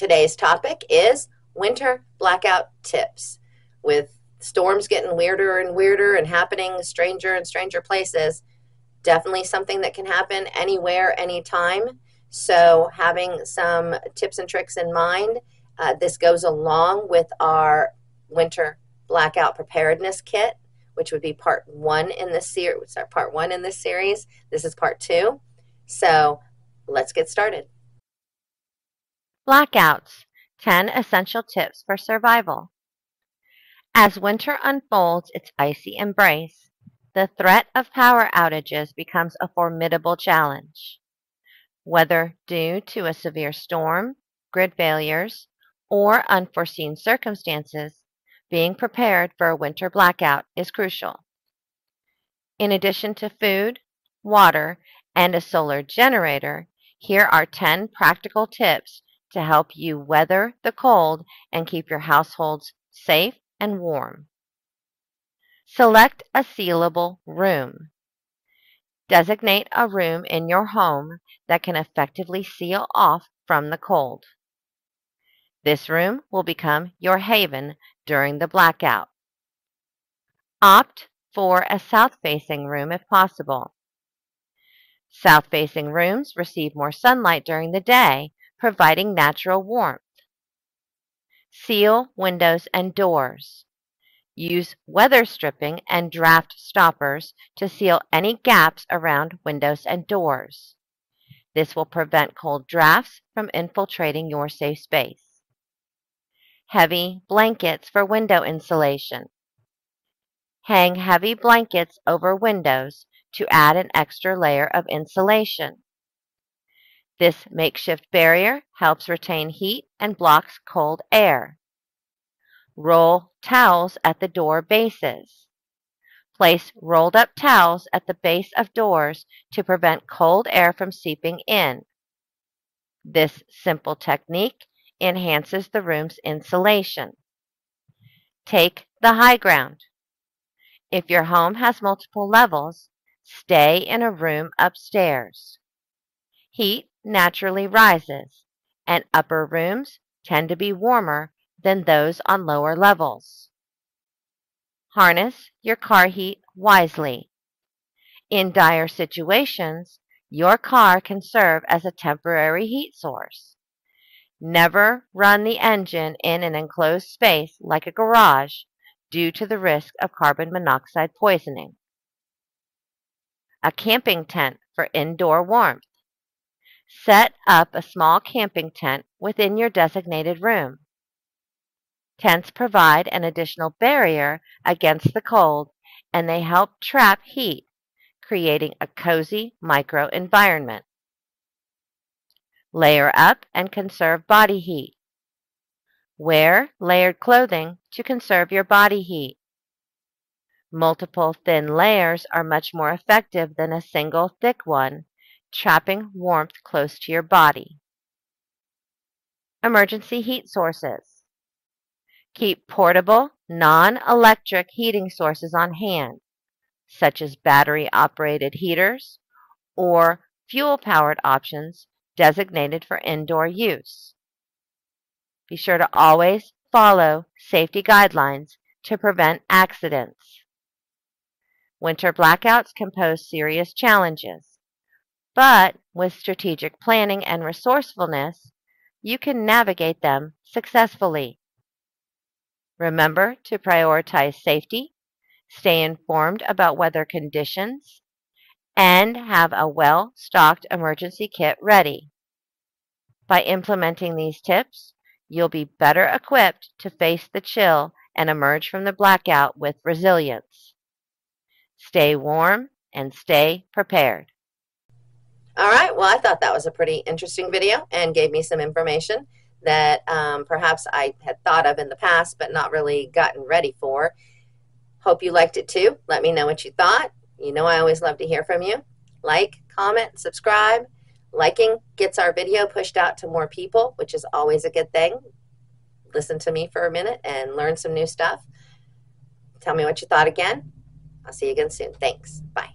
Today's topic is winter blackout tips. With storms getting weirder and weirder and happening stranger and stranger places, definitely something that can happen anywhere, anytime. So having some tips and tricks in mind, this goes along with our winter blackout preparedness kit, which would be part one in this series. This is part two. So let's get started. Blackouts, 10 essential tips for survival. As winter unfolds its icy embrace, the threat of power outages becomes a formidable challenge. Whether due to a severe storm, grid failures, or unforeseen circumstances, being prepared for a winter blackout is crucial. In addition to food, water, and a solar generator, here are 10 practical tips to help you weather the cold and keep your households safe and warm. Select a sealable room. Designate a room in your home that can effectively seal off from the cold. This room will become your haven during the blackout. Opt for a south-facing room if possible. South-facing rooms receive more sunlight during the day, providing natural warmth. Seal windows and doors. Use weather stripping and draft stoppers to seal any gaps around windows and doors. This will prevent cold drafts from infiltrating your safe space. Heavy blankets for window insulation. Hang heavy blankets over windows to add an extra layer of insulation. This makeshift barrier helps retain heat and blocks cold air. Roll towels at the door bases. Place rolled up towels at the base of doors to prevent cold air from seeping in. This simple technique enhances the room's insulation. Take the high ground. If your home has multiple levels, stay in a room upstairs. Heat naturally rises, and upper rooms tend to be warmer than those on lower levels. Harness your car heat wisely. In dire situations, your car can serve as a temporary heat source. Never run the engine in an enclosed space like a garage due to the risk of carbon monoxide poisoning. A camping tent for indoor warmth. Set up a small camping tent within your designated room. Tents provide an additional barrier against the cold, and they help trap heat, creating a cozy microenvironment. Layer up and conserve body heat. Wear layered clothing to conserve your body heat. Multiple thin layers are much more effective than a single thick one, trapping warmth close to your body. Emergency heat sources. Keep portable, non-electric heating sources on hand, such as battery-operated heaters or fuel-powered options designated for indoor use. Be sure to always follow safety guidelines to prevent accidents. Winter blackouts can pose serious challenges, but with strategic planning and resourcefulness, you can navigate them successfully. Remember to prioritize safety, stay informed about weather conditions, and have a well-stocked emergency kit ready. By implementing these tips, you'll be better equipped to face the chill and emerge from the blackout with resilience. Stay warm and stay prepared. All right, well, I thought that was a pretty interesting video and gave me some information that perhaps I had thought of in the past but not really gotten ready for. Hope you liked it too. Let me know what you thought. You know I always love to hear from you. Like, comment, subscribe. Liking gets our video pushed out to more people, which is always a good thing. Listen to me for a minute and learn some new stuff. Tell me what you thought again. I'll see you again soon. Thanks. Bye.